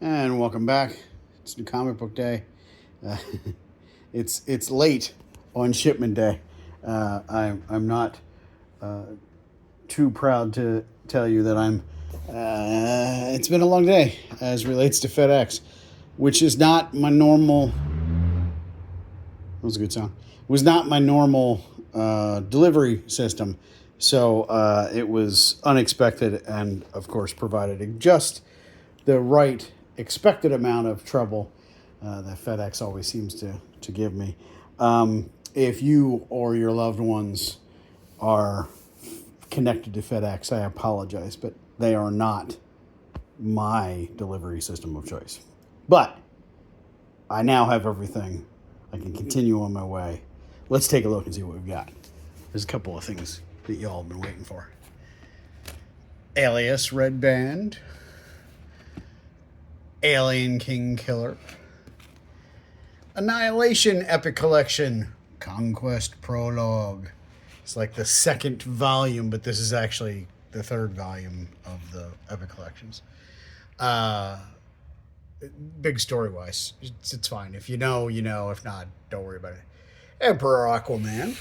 And welcome back. It's New Comic Book Day. Uh, it's late on shipment day. I'm not uh, too proud to tell you that I'm. It's been a long day as relates to FedEx, which is not my normal. That was a good sound. Was not my normal delivery system, so it was unexpected and, of course, provided just the right expected amount of trouble that FedEx always seems to give me. If you or your loved ones are connected to FedEx, I apologize, but they are not my delivery system of choice. But I now have everything. I can continue on my way. Let's take a look and see what we've got. There's a couple of things that y'all have been waiting for. Alias Red Band, Alien King Killer, Annihilation Epic Collection, Conquest Prologue. It's like the second volume, but this is actually the third volume of the Epic Collections. Big story wise, it's fine. If you know, you know. If not, don't worry about it. Emperor Aquaman,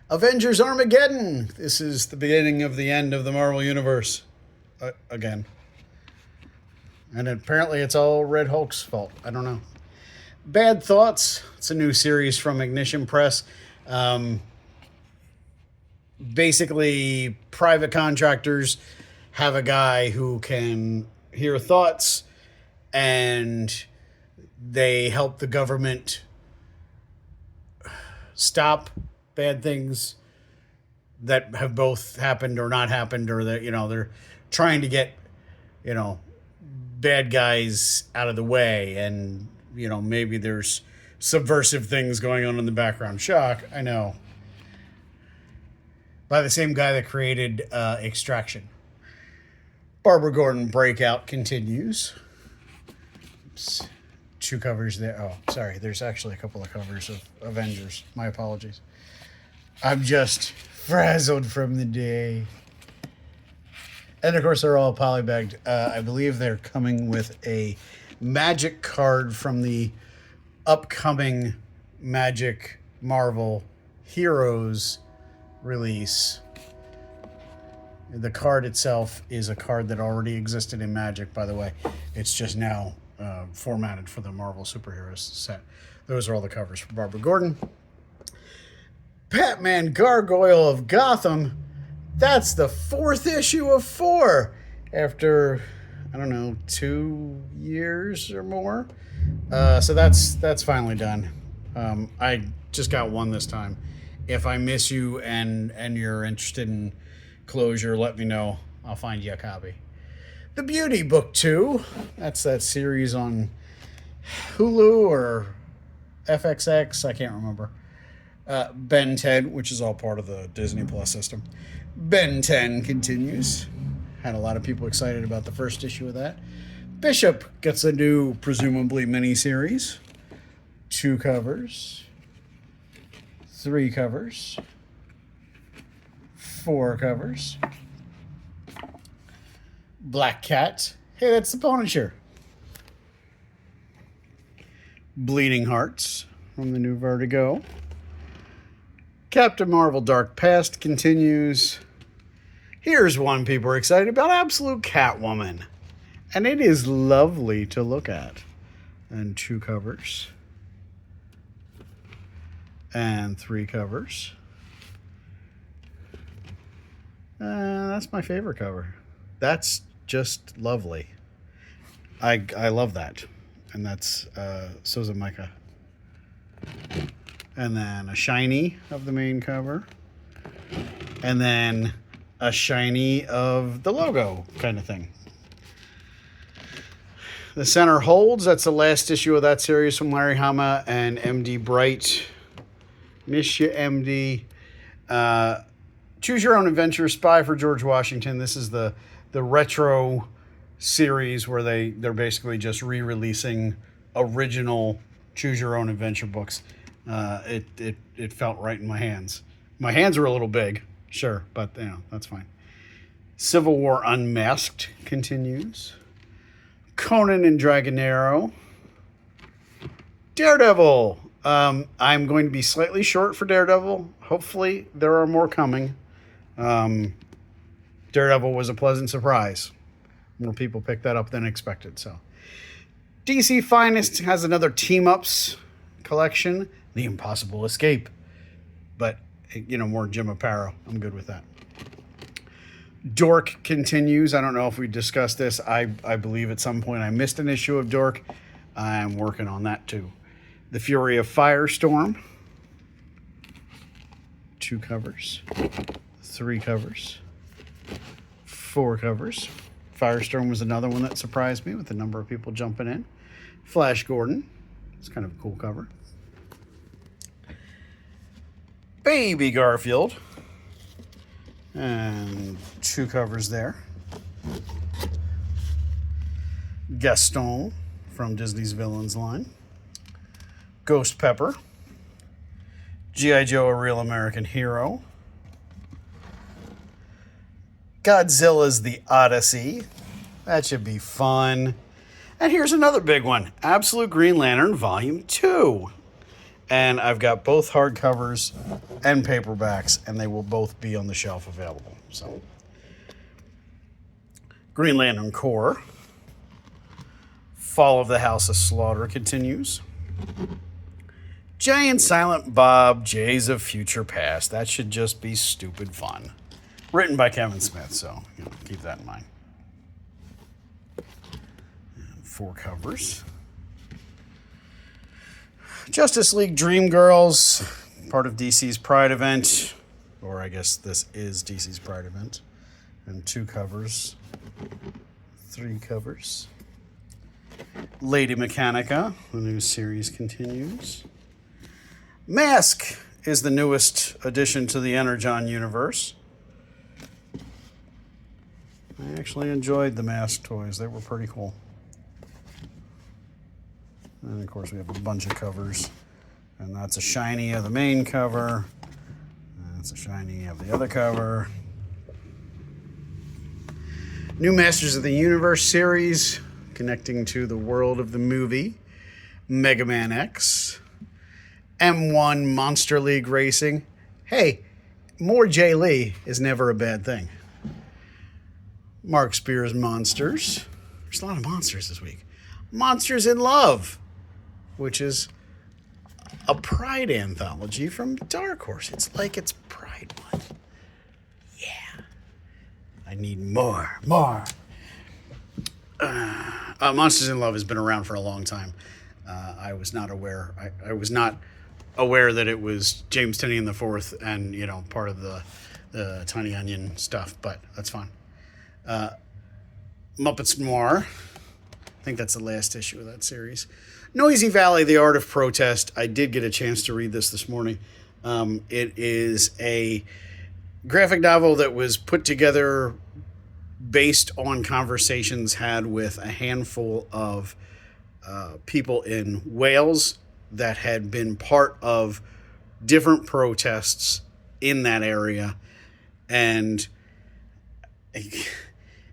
Avengers Armageddon. This is the beginning of the end of the Marvel Universe. Again. And apparently it's all Red Hulk's fault. I don't know. Bad Thoughts. It's a new series from Ignition Press. Basically, private contractors have a guy who can hear thoughts, and they help the government stop bad things that have both happened or not happened, or that, they're trying to get, bad guys out of the way. And, maybe there's subversive things going on in the background. Shock, I know. By the same guy that created Extraction. Barbara Gordon Breakout continues. Oops. 2 covers there. Oh, sorry. There's actually a couple of covers of Avengers. My apologies. I'm just frazzled from the day. And of course, they're all polybagged. I believe they're coming with a Magic card from the upcoming Magic Marvel Heroes release. The card itself is a card that already existed in Magic, by the way. It's just now formatted for the Marvel Superheroes set. Those are all the covers for Barbara Gordon. Batman Gargoyle of Gotham. That's the 4th issue of 4 after, I don't know, 2 years or more. So that's finally done. I just got 1 this time. If I miss you and you're interested in closure, let me know. I'll find you a copy. The Beauty Book 2. That's that series on Hulu or FXX. I can't remember. Ben 10, which is all part of the Disney Plus system. Ben 10 continues. Had a lot of people excited about the first issue of that. Bishop gets a new, presumably, miniseries. 2 covers. 3 covers. 4 covers. Black Cat. Hey, that's the Punisher. Bleeding Hearts from the new Vertigo. Captain Marvel Dark Past continues. Here's one people are excited about, Absolute Catwoman. And it is lovely to look at. And 2 covers. And 3 covers. That's my favorite cover. That's just lovely. I love that. And that's Souza Micah. And then a shiny of the main cover. And then a shiny of the logo kind of thing. The Center Holds. That's the last issue of that series from Larry Hama and MD Bright. Miss you, MD. Choose Your Own Adventure. Spy for George Washington. This is the retro series where they're basically just re-releasing original Choose Your Own Adventure books. It felt right in my hands. My hands were a little big, sure, but that's fine. Civil War Unmasked continues. Conan and Dragonero. Daredevil. I'm going to be slightly short for Daredevil. Hopefully there are more coming. Daredevil was a pleasant surprise. More people picked that up than expected. So, DC Finest has another team-ups collection, The Impossible Escape. But, more Jim Aparo. I'm good with that. Dork continues. I don't know if we discussed this. I believe at some point I missed an issue of Dork. I'm working on that too. The Fury of Firestorm. 2 covers. 3 covers. 4 covers. Firestorm was another one that surprised me with the number of people jumping in. Flash Gordon. It's kind of a cool cover. Baby Garfield. And 2 covers there. Gaston from Disney's Villains line. Ghost Pepper. G.I. Joe, A Real American Hero. Godzilla's The Odyssey. That should be fun. And here's another big one. Absolute Green Lantern Volume 2. And I've got both hardcovers and paperbacks, and they will both be on the shelf available. So, Green Lantern Corps. Fall of the House of Slaughter continues. Jay and Silent Bob, Jays of Future Past. That should just be stupid fun. Written by Kevin Smith, so keep that in mind. And 4 covers. Justice League Dream Girls, part of DC's Pride event, or I guess this is DC's Pride event, and 2 covers, 3 covers. Lady Mechanica, the new series continues. Mask is the newest addition to the Energon universe. I actually enjoyed the Mask toys. They were pretty cool. And, of course, we have a bunch of covers. And that's a shiny of the main cover. And that's a shiny of the other cover. New Masters of the Universe series, connecting to the world of the movie. Mega Man X. M1 Monster League Racing. Hey, more Jay Lee is never a bad thing. Mark Spears Monsters. There's a lot of monsters this week. Monsters in Love, which is a Pride anthology from Dark Horse. It's like it's Pride Month. Yeah. I need more. Monsters in Love has been around for a long time. I was not aware. I was not aware that it was James Tynion IV and, part of the Tiny Onion stuff, but that's fine. Muppets Noir. I think that's the last issue of that series. Noisy Valley, The Art of Protest. I did get a chance to read this morning. It is a graphic novel that was put together based on conversations had with a handful of people in Wales that had been part of different protests in that area. And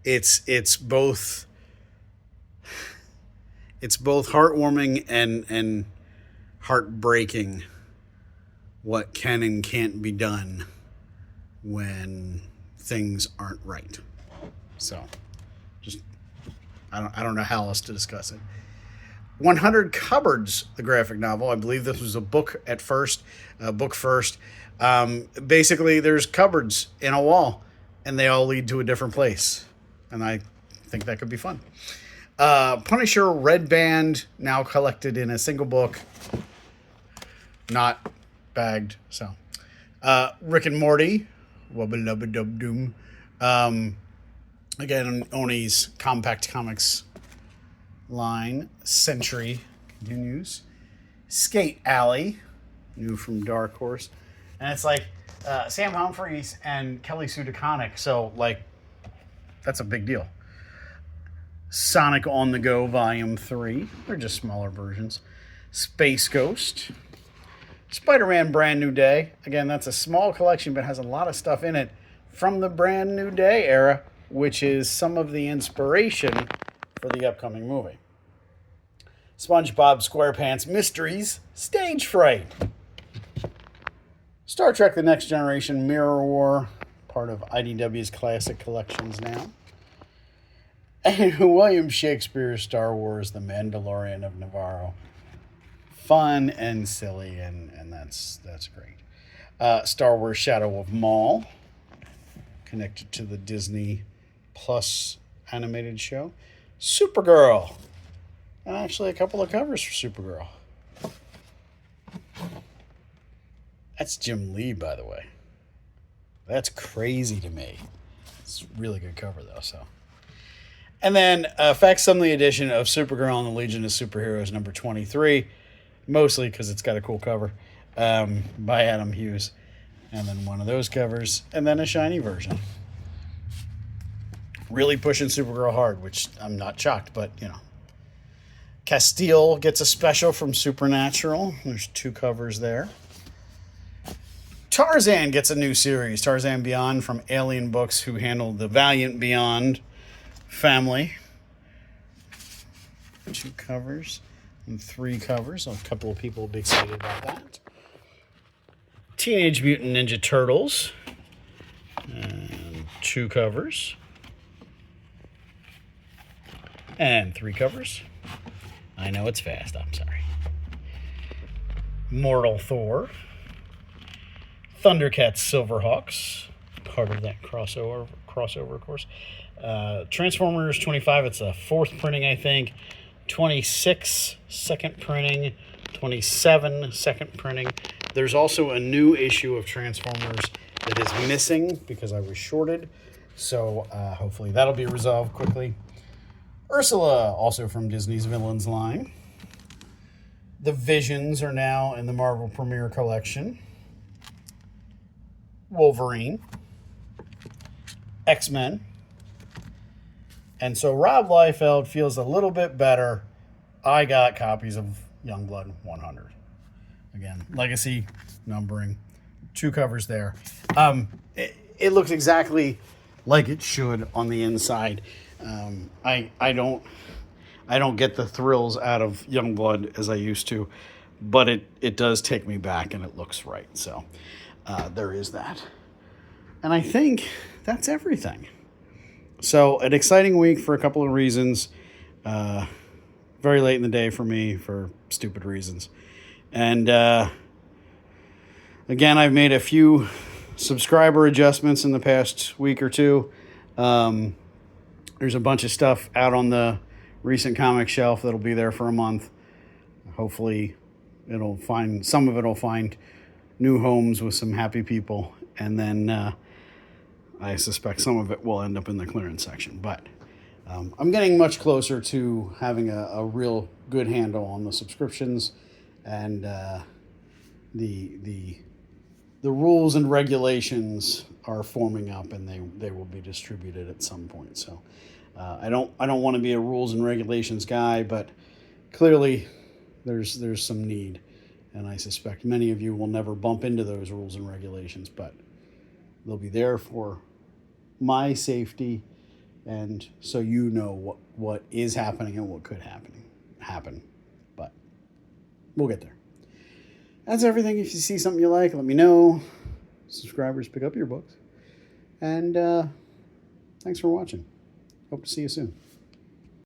it's both heartwarming and heartbreaking what can and can't be done when things aren't right. So, I don't know how else to discuss it. 100 Cupboards, the graphic novel. I believe this was a book first. Basically, there's cupboards in a wall, and they all lead to a different place. And I think that could be fun. Punisher Red Band, now collected in a single book. Not bagged, so. Rick and Morty, Wubba-lubba-dub-doom. Again, Oni's Compact Comics line. Century continues. Skate Alley, new from Dark Horse. And it's like Sam Humphries and Kelly Sue DeConnick, so that's a big deal. Sonic on the Go Volume 3. They're just smaller versions. Space Ghost. Spider-Man Brand New Day. Again, that's a small collection, but has a lot of stuff in it from the Brand New Day era, which is some of the inspiration for the upcoming movie. SpongeBob SquarePants Mysteries Stage Fright. Star Trek The Next Generation Mirror War, part of IDW's classic collections now. And William Shakespeare's Star Wars The Mandalorian of Navarro. Fun and silly, and that's great. Star Wars Shadow of Maul, connected to the Disney Plus animated show. Supergirl, and actually a couple of covers for Supergirl. That's Jim Lee, by the way. That's crazy to me. It's a really good cover, though. So, and then a facsimile edition of Supergirl and the Legion of Superheroes number 23, mostly because it's got a cool cover, by Adam Hughes. And then one of those covers, and then a shiny version. Really pushing Supergirl hard, which I'm not shocked, but, you know. Castile gets a special from Supernatural. There's 2 covers there. Tarzan gets a new series, Tarzan Beyond, from Alien Books, who handled the Valiant Beyond family. 2 covers and 3 covers. A couple of people will be excited about that. Teenage Mutant Ninja Turtles, and 2 covers. And 3 covers. I know it's fast, I'm sorry. Mortal Thor. Thundercats Silverhawks, part of that crossover of course. Transformers 25, it's a 4th printing, I think. 26, 2nd printing. 27, 2nd printing. There's also a new issue of Transformers that is missing because I was shorted. So hopefully that'll be resolved quickly. Ursula, also from Disney's Villains line. The Visions are now in the Marvel Premiere Collection. Wolverine, X-Men. And so Rob Liefeld feels a little bit better. I got copies of Youngblood 100. Again, legacy numbering, 2 covers there. It looks exactly like it should on the inside. I don't get the thrills out of Youngblood as I used to, but it does take me back and it looks right. So there is that. And I think that's everything. So an exciting week for a couple of reasons. Very late in the day for me for stupid reasons. And again, I've made a few subscriber adjustments in the past week or 2. There's a bunch of stuff out on the recent comic shelf that'll be there for a month. Hopefully some of it will find new homes with some happy people. And then I suspect some of it will end up in the clearance section. But I'm getting much closer to having a real good handle on the subscriptions and the rules and regulations are forming up, and they will be distributed at some point. So I don't want to be a rules and regulations guy, but clearly there's some need, and I suspect many of you will never bump into those rules and regulations, but they'll be there for my safety, and so you know what is happening and what could happen. But we'll get there. That's everything. If you see something you like, let me know. Subscribers, pick up your books. And thanks for watching. Hope to see you soon.